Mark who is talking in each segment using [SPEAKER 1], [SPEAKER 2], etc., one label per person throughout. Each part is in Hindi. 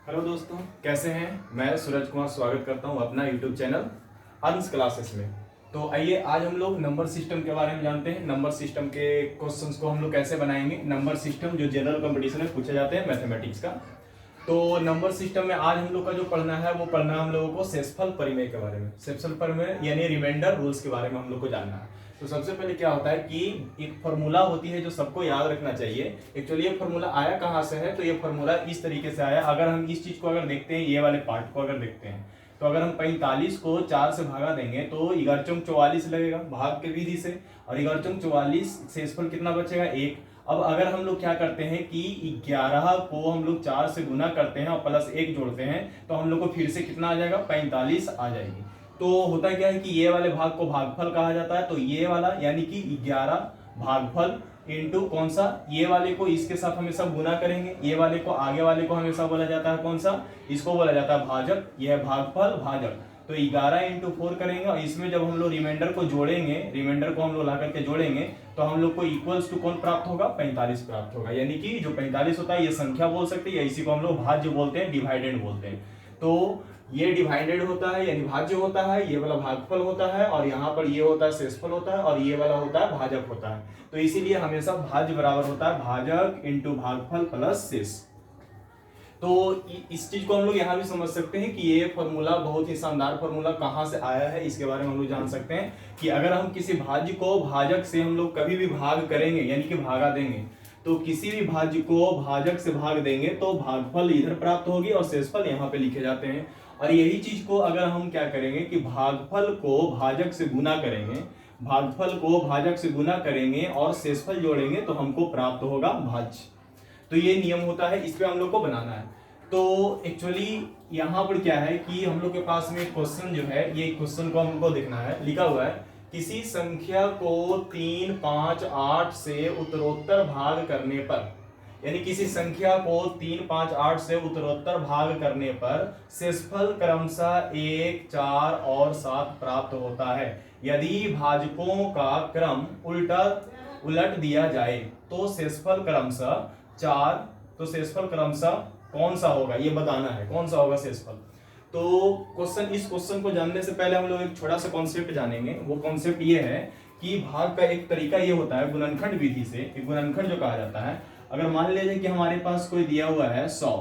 [SPEAKER 1] हेलो दोस्तों, कैसे हैं। मैं सूरज कुमार स्वागत करता हूं अपना यूट्यूब चैनल अर्न्स क्लासेस में। तो आइए आज हम लोग नंबर सिस्टम के बारे में जानते हैं। नंबर सिस्टम के क्वेश्चंस को हम लोग कैसे बनाएंगे। नंबर सिस्टम जो जनरल कंपटीशन में पूछे जाते हैं मैथमेटिक्स का। तो नंबर सिस्टम में आज हम लोग का जो पढ़ना है वो पढ़ना है हम लोगों को शेषफल परिमेय के बारे में। शेषफल परिमेय यानी रिमाइंडर रूल्स के बारे में हम लोग को जानना है। तो सबसे पहले क्या होता है कि एक फार्मूला होती है जो सबको याद रखना चाहिए। एक्चुअली ये फार्मूला आया कहाँ से है, तो ये फार्मूला इस तरीके से आया। अगर हम इस चीज को अगर देखते हैं, ये वाले पार्ट को अगर देखते हैं, तो अगर हम 45 को 4 से भागा देंगे तो 11 44 लगेगा भाग के विधि से, और 11 44 शेषफल कितना बचेगा 1। अब अगर हम लोग क्या करते हैं कि 11 को हम लोग 4 से गुना करते हैं और प्लस 1 जोड़ते हैं, तो हम लोग को फिर से कितना आ जाएगा 45 आ जाएगी। तो होता क्या है कि ये वाले भाग को भागफल कहा जाता है। तो ये वाला यानी कि 11 भागफल इंटू कौन सा, ये वाले को इसके साथ हमेशा गुना करेंगे। ये वाले को आगे वाले को हमेशा बोला जाता है कौन सा, इसको बोला जाता है भाजक। यह है भागफल भाजक। तो 11 इंटू 4 करेंगे और इसमें जब हम लोग रिमाइंडर को जोड़ेंगे, रिमाइंडर को हम लोग ला करके जोड़ेंगे, तो हम लोग को इक्वल्स टू कौन प्राप्त होगा 45 प्राप्त होगा। यानी कि जो 45 होता है ये संख्या बोल सकते हैं, इसी को हम लोग भाज्य बोलते हैं, डिवाइडेड बोलते हैं। तो ये डिवाइडेड होता है यानी भाज्य होता है, ये वाला भागफल होता है, और यहाँ पर ये होता है शेषफल होता है, और ये वाला होता है भाजक होता है। तो इसीलिए हमेशा भाज्य बराबर होता है भाजक इंटू भागफल प्लस शेष। तो इस चीज को हम लोग यहाँ भी समझ सकते हैं कि ये फॉर्मूला बहुत ही शानदार फॉर्मूला कहाँ से आया है, इसके बारे में हम लोग जान सकते हैं कि अगर हम किसी भाज्य को भाजक से हम लोग कभी भी भाग करेंगे यानी कि भागा देंगे, तो किसी भी भाज्य को भाजक से भाग देंगे तो भागफल इधर प्राप्त होगी और शेषफल यहाँ पे लिखे जाते हैं। और यही चीज को अगर हम क्या करेंगे कि भागफल को भाजक से गुना करेंगे, भागफल को भाजक से गुना करेंगे और शेषफल जोड़ेंगे तो हमको प्राप्त होगा भाज्य। तो ये नियम होता है, इस पे हम लोग को बनाना है। तो एक्चुअली यहाँ पर क्या है कि हम लोग के पास में क्वेश्चन जो है, ये क्वेश्चन को हमको देखना है। लिखा हुआ है किसी संख्या को 3, 5, 8 से उत्तरोत्तर भाग करने पर, यानी किसी संख्या को 3, 5, 8 से उत्तरोत्तर भाग करने पर शेषफल क्रमशः 1, 4 और 7 प्राप्त होता है। यदि भाजकों का क्रम उलट दिया जाए तो शेषफल क्रमशः 4, तो शेषफल क्रमशः कौन सा होगा ये बताना है, कौन सा होगा शेषफल। तो इस क्वेश्चन को जानने से पहले हम लोग एक छोटा सा कॉन्सेप्ट जानेंगे। वो कॉन्सेप्ट ये है कि भाग का एक तरीका ये होता है गुणनखंड विधि से, एक गुणनखंड जो कहा जाता है। अगर मान लीजिए कि हमारे पास कोई दिया हुआ है 100,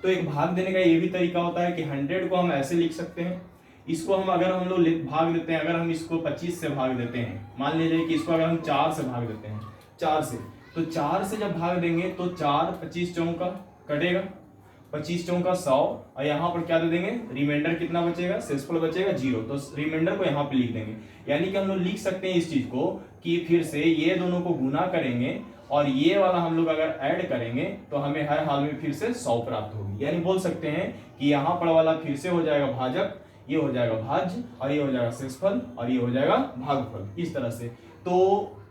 [SPEAKER 1] तो एक भाग देने का ये भी तरीका होता है कि 100 को हम ऐसे लिख सकते हैं। इसको हम अगर हम लोग भाग देते हैं, अगर हम इसको 25 से भाग देते हैं, मान लीजिए कि इसको अगर हम 4 से भाग देते हैं, 4 से, तो 4 से जब भाग देंगे तो 4 25 चौका कटेगा, 25 चौका 100, और यहाँ पर क्या दे देंगे रिमाइंडर कितना बचेगा, शेषफल बचेगा 0। तो रिमाइंडर को यहाँ पे लिख देंगे। यानी कि हम लोग लिख सकते हैं इस चीज को कि फिर से ये दोनों को गुना करेंगे और ये वाला हम लोग अगर ऐड करेंगे तो हमें हर हाल में फिर से 100 प्राप्त होगी। यानी बोल सकते हैं कि यहाँ पर वाला फिर से हो जाएगा भाजक, ये हो जाएगा भाज्य, और ये हो जाएगा शेषफल, और ये हो जाएगा भागफल, इस तरह से। तो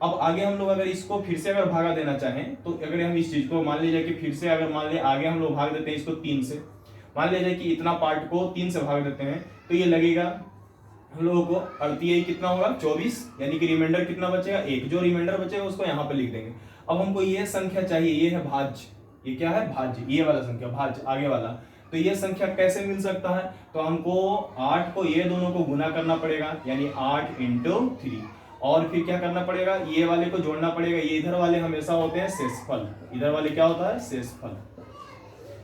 [SPEAKER 1] अब आगे हम लोग अगर इसको फिर से अगर भागा देना चाहें, तो अगर हम इस चीज को मान लीजिए कि फिर से अगर मान लीजिए आगे हम लोग भाग देते हैं इसको 3 से, मान लीजिए कि इतना पार्ट को 3 से भाग देते हैं, तो ये लगेगा हम लोगों को 38 कितना होगा 24, यानी कि रिमाइंडर कितना बचेगा 1। जो रिमाइंडर बचेगा उसको यहाँ पे लिख देंगे। अब हमको ये संख्या चाहिए, ये है भाज्य, ये क्या है भाज्य, ये वाला संख्या भाज्य आगे वाला। तो ये संख्या कैसे मिल सकता है, तो हमको 8 को ये दोनों को गुना करना पड़ेगा, यानी 8 इंटू 3, और फिर क्या करना पड़ेगा ये वाले को जोड़ना पड़ेगा। ये इधर वाले हमेशा होते हैं शेषफल, इधर वाले क्या होता है शेषफल,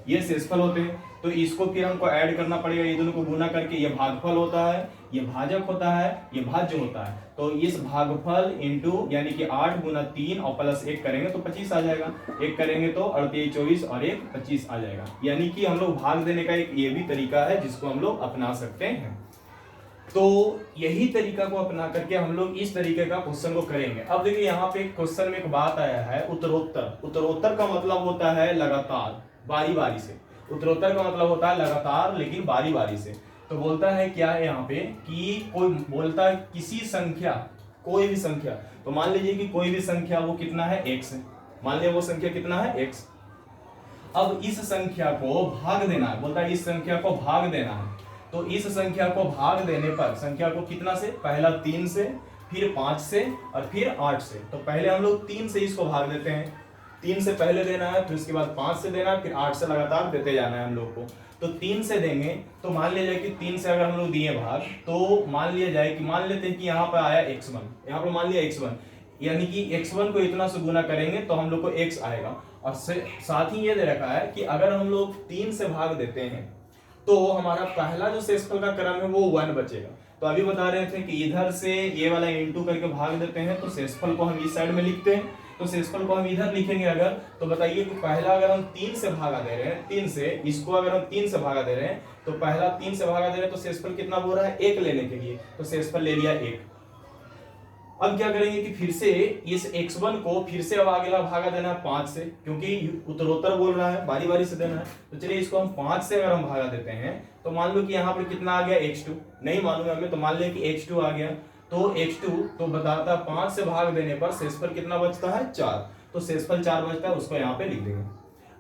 [SPEAKER 1] ये शेषफल होते हैं। तो इसको फिर हमको ऐड करना पड़ेगा, ये दोनों को गुना करके, ये भागफल होता है, ये भाजक होता है, ये भाज्य होता है। तो इस भागफल इंटू यानी कि 8 गुना 3 और प्लस 1 करेंगे तो 25 आ जाएगा, 1 करेंगे तो 38 24 और 1 25 आ जाएगा। यानी कि हम लोग भाग देने का एक ये भी तरीका है जिसको हम लोग अपना सकते हैं। तो यही तरीका को अपना करके हम लोग इस तरीके का क्वेश्चन को करेंगे। अब देखिए यहाँ पे क्वेश्चन में एक बात आया है उत्तरोत्तर। उत्तरोत्तर का मतलब होता है लगातार, बारी बारी से। उत्तरोत्तर का मतलब होता है लगातार लेकिन बारी बारी से। तो बोलता है क्या है यहाँ पे कि कोई बोलता है किसी संख्या, कोई भी संख्या, तो मान लीजिए कि कोई भी संख्या वो कितना है x है, मान लीजिए वो संख्या कितना है x। अब इस संख्या को भाग देना है, बोलता है इस संख्या को भाग देना है। तो इस संख्या को भाग देने पर संख्या को कितना से, पहला 3 से, फिर 5 से और फिर 8 से। तो पहले हम लोग 3 से इसको भाग देते हैं, 3 से पहले देना है, फिर उसके बाद 5 से देना है, फिर 8 से लगातार देते जाना है हम लोग को। तो 3 से देंगे तो मान लिया जाए कि 3 से अगर हम लोग दिए भाग, तो मान लिया जाए कि मान लेते हैं कि यहाँ पर आया x1, यहाँ पर मान लिया x1, यानी कि x1 को इतना से गुना करेंगे तो हम लोग को x आएगा। और साथ ही ये दे रखा है कि अगर हम लोग 3 से भाग देते हैं तो हमारा पहला जो शेषफल का क्रम है वो 1 बचेगा। तो अभी बता रहे थे कि इधर से ये वाला इंटू करके भाग देते हैं तो शेषफल को हम इस साइड में लिखते हैं, तो शेषफल को हम इधर लिखेंगे अगर, तो बताइए कि पहला अगर हम 3 से भागा दे रहे हैं, 3 से इसको अगर हम 3 से भागा दे रहे हैं तो पहला 3 से भागा दे रहे हैं तो शेषफल कितना बोल रहा है 1 लेने के लिए, तो शेषफल ले लिया 1। अब क्या करेंगे कि फिर से इस x1 को फिर से अब अगला भागा देना है 5 से, क्योंकि उत्तरोत्तर बोल रहा है, बारी बारी से देना है। तो चलिए इसको हम 5 से अगर हम भागा देते हैं तो मान लो कि यहाँ पर कितना आ गया x2, नहीं मालूम है हमें, तो मान लिया कि x2 आ गया। तो x2 तो बताता 5 से भाग देने पर शेषफल कितना बचता है 4, तो शेषफल 4 बचता है, उसको यहाँ पे लिख देंगे।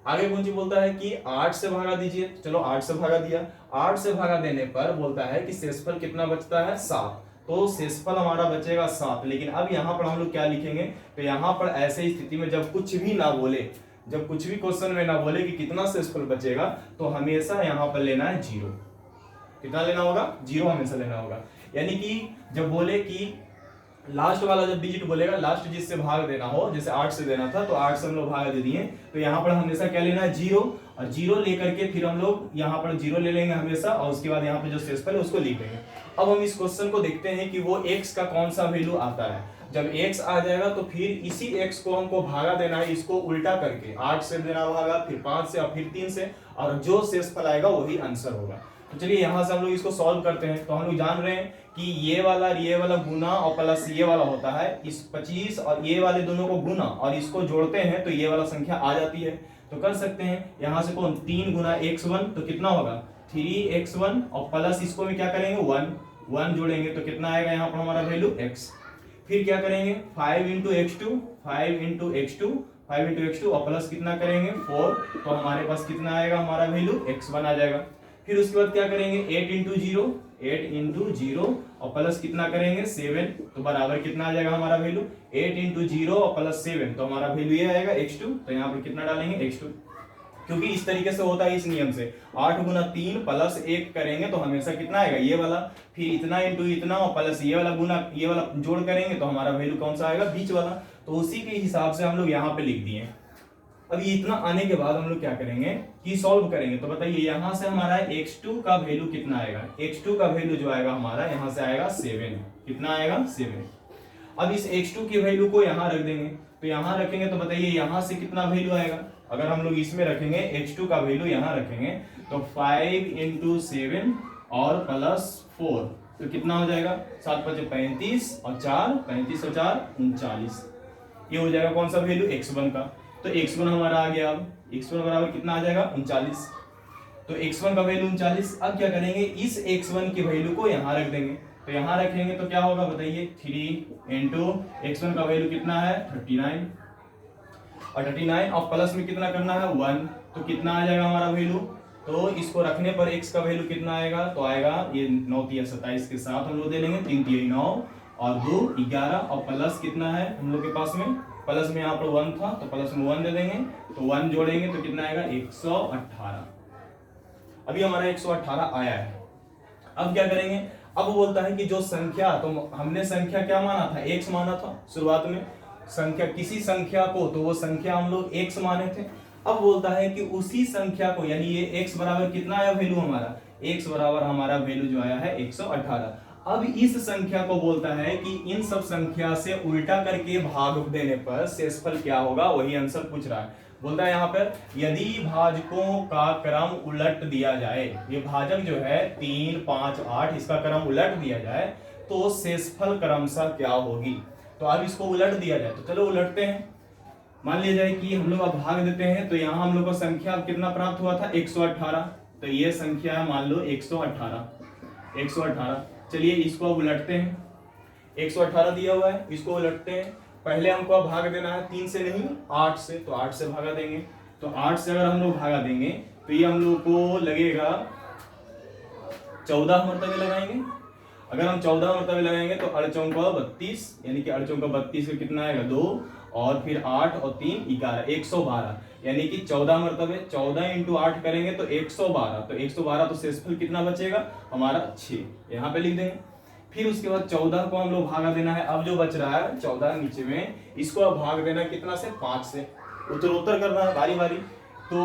[SPEAKER 1] आगे कौन सी बोलता है कि 8 से भागा दीजिए, चलो 8 से भागा दिया, 8 से भागा देने पर बोलता है कि शेषफल कितना बचता है 7, तो शेषफल हमारा बचेगा 7। लेकिन अब यहाँ पर हम लोग क्या लिखेंगे, तो यहाँ पर ऐसे स्थिति में जब कुछ भी ना बोले, जब कुछ भी क्वेश्चन में ना बोले कि कितना शेषफल बचेगा, तो हमेशा यहाँ पर लेना है 0। कितना लेना होगा 0 हमेशा लेना होगा। यानी कि जब बोले कि लास्ट वाला जब डिजिट बोलेगा, लास्ट जिससे भाग देना हो, जैसे 8 से देना था तो 8 से हम लोग भाग दे दिए, तो यहाँ पर हमेशा क्या लेना है 0, और 0 लेकर के फिर हम लोग यहाँ पर 0 ले लेंगे हमेशा, और उसके बाद यहाँ पे जो शेषफल है उसको लिख देंगे। अब हम इस क्वेश्चन को देखते हैं कि वो x का कौन सा वैल्यू आता है। जब x आ जाएगा तो फिर इसी x को हमको भागा देना है, इसको उल्टा करके 8 से देना भागा, फिर 5 से और फिर 3 से, और जो शेषफल आएगा वही आंसर होगा। तो चलिए यहाँ से हम लोग इसको सॉल्व करते हैं। तो हम लोग जान रहे हैं कि ये वाला गुना और प्लस ये वाला होता है, इस 25 और ये वाले दोनों को गुना और इसको जोड़ते हैं तो ये वाला संख्या आ जाती है। तो कर सकते हैं यहाँ से कौन 3 गुना x1 तो कितना होगा 3x1, और प्लस इसको भी क्या करेंगे 1 जोड़ेंगे तो कितना आएगा यहाँ पर हमारा वैल्यू x। फिर क्या करेंगे 5 इंटू x2 और प्लस कितना करेंगे 4, तो हमारे पास कितना आएगा हमारा वैल्यू x1 आ जाएगा। फिर उसके बाद क्या करेंगे 8 इंटू 0 और प्लस कितना करेंगे 7, तो बराबर कितना आ जाएगा हमारा वैल्यू 8 इंटू 0 और प्लस 7, तो हमारा वैल्यू ये आएगा x2। तो यहाँ पर कितना डालेंगे x2, क्योंकि इस तरीके से होता है इस नियम से 8 गुना 3 प्लस 1 करेंगे तो हमेशा कितना आएगा ये वाला, फिर इतना इंटू इतना और प्लस ये वाला गुना ये वाला जोड़ करेंगे तो हमारा वैल्यू कौन सा आएगा बीच वाला। तो उसी के हिसाब से हम लोग यहाँ पे लिख दिए। अब ये इतना आने के बाद हम लोग क्या करेंगे कि सॉल्व करेंगे। तो बताइए यहाँ से हमारा x2 का वैल्यू कितना आएगा, x2 का वैल्यू जो आएगा हमारा यहाँ से आएगा 7, कितना आएगा 7। अब इस x2 की वैल्यू को यहाँ रख देंगे, तो यहाँ रखेंगे तो बताइए यहाँ से कितना वैल्यू आएगा, अगर हम लोग इसमें रखेंगे x2 का वैल्यू यहाँ रखेंगे तो 5 इंटू 7 और प्लस 4, तो कितना हो जाएगा 7 5 35 और 4 35 और 4 39, ये हो जाएगा कौन सा वैल्यू x1 का। तो x1 हमारा आ गया, अब x1 बराबर कितना आ जाएगा 39, तो x1 का वैल्यू 39। अब क्या करेंगे इस x1 की वैल्यू को यहाँ रख देंगे, तो यहाँ रखेंगे तो क्या होगा बताइए 3 इंटू x1 का वैल्यू कितना है 39, और 39 और प्लस में कितना करना है 1, तो कितना आ जाएगा हमारा वैल्यू। तो इसको रखने पर x का वैल्यू कितना आएगा, तो आएगा ये 9 3 27 के साथ हम लोग दे लेंगे 3 3 9 और 2 11, और प्लस कितना है हम लोग के पास में, प्लस में यहाँ पर 1 था तो प्लस में 1 दे देंगे, तो 1 जोड़ेंगे तो कितना आएगा 118। अभी हमारा 118 आया है। अब क्या करेंगे, अब बोलता है कि जो संख्या, तो हमने संख्या क्या माना था x माना था शुरुआत में, संख्या किसी संख्या को तो वो संख्या हम लोग x माने थे। अब बोलता है कि उसी संख्या को, यानी ये x बराबर कितना आया वैल्यू हमारा, x बराबर हमारा वैल्यू जो आया है 118। अब इस संख्या को बोलता है कि इन सब संख्या से उल्टा करके भाग देने पर शेषफल क्या होगा, वही आंसर पूछ रहा है। बोलता है यहाँ पर यदि भाजकों का क्रम उलट दिया जाए, ये भाजक जो है 3 5 8 इसका क्रम उलट दिया जाए तो शेषफल क्रमशः क्या होगी। तो अब इसको उलट दिया जाए, तो चलो उलटते हैं। मान लिया जाए कि हम लोग अब भाग देते हैं, तो यहाँ हम लोग को संख्या कितना प्राप्त हुआ था 118, तो ये संख्या है मान लो 118। चलिए इसको अब उलटते हैं, 118 दिया हुआ है, इसको उलटते हैं। पहले हमको अब भाग देना है 3 से नहीं 8 से, तो 8 से भागा देंगे। तो 8 से अगर हम लोग भागा देंगे तो ये हम लोग को लगेगा 14 मरतबे लगाएंगे। अगर हम 14 मरतबे लगाएंगे तो 8 चौका 32, यानी कि 8 चौका 32 का कितना आएगा 2, और फिर 8 और 3 11, 112, यानी कि 14 मरतबे 14 इंटू 8 करेंगे तो 112, तो 112 तो शेषफल कितना बचेगा हमारा 6, यहाँ पे लिख देंगे। फिर उसके बाद 14 को हम लोग भागा देना है, अब जो बच रहा है 14 नीचे में, इसको अब भाग देना कितना से, 5 से, उत्तर करना है बारी बारी। तो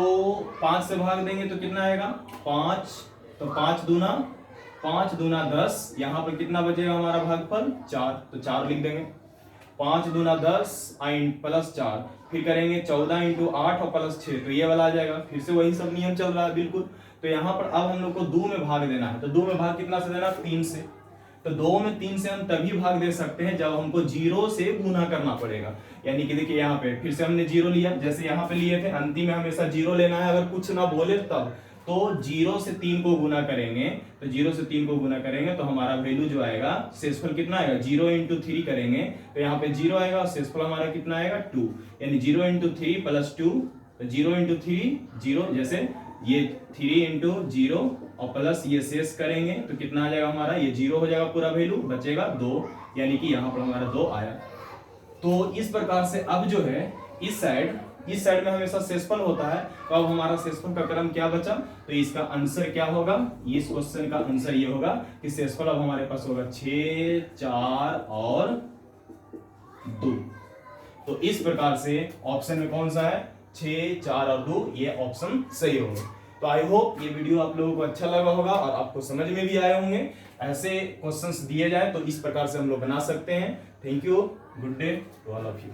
[SPEAKER 1] 5 से भाग देंगे तो कितना आएगा 5, तो 5 दूना 10, यहाँ पर कितना बचेगा हमारा भागफल 4, तो 4 लिख देंगे। 5 दूना 10 प्लस 4, फिर करेंगे 14 इंटू 8 और प्लस 6, तो ये वाला आ जाएगा। फिर से वही सब नियम चल रहा है बिल्कुल। तो यहाँ पर अब हम लोग को 2 में भाग देना है, तो 2 में भाग कितना से देना, 3 से। तो 2 में 3 से हम तभी भाग दे सकते हैं जब हमको 0 से गुना करना पड़ेगा। यानी कि देखिए यहाँ पे फिर से हमने 0 लिया, जैसे यहाँ पे लिए थे, अंतिम में हमेशा 0 लेना है, अगर कुछ ना बोले तब। तो 0 से 3 को गुना करेंगे, तो 0 से 3 को गुना करेंगे तो हमारा वैल्यू जो आएगा, शेषफल कितना आएगा, 0 इंटू 3 करेंगे तो यहाँ पे 0 आएगा और शेषफल हमारा कितना आएगा 2, यानी 0 इंटू 3 प्लस 2, तो 0 इंटू 3 0, जैसे ये 3 इंटू 0 और प्लस ये शेष करेंगे तो कितना आ जाएगा हमारा, ये 0 हो जाएगा पूरा वैल्यू, बचेगा 2, यानी कि यहाँ पर हमारा 2 आया। तो इस प्रकार से अब जो है इस साइड में हमेशा शेषफल होता है, तो अब हमारा शेषफल का क्रम क्या बचा, तो इसका आंसर क्या होगा, इस क्वेश्चन का आंसर ये होगा कि शेषफल अब हमारे पास होगा 6, 4 और 2। तो इस प्रकार से ऑप्शन में कौन सा है, 6, 4 और 2, ये ऑप्शन सही होगा। तो आई होप ये वीडियो आप लोगों को अच्छा लगा होगा और आपको समझ में भी आए होंगे। ऐसे क्वेश्चंस दिए जाए तो इस प्रकार से हम लोग बना सकते हैं। Thank you, good day to all of you.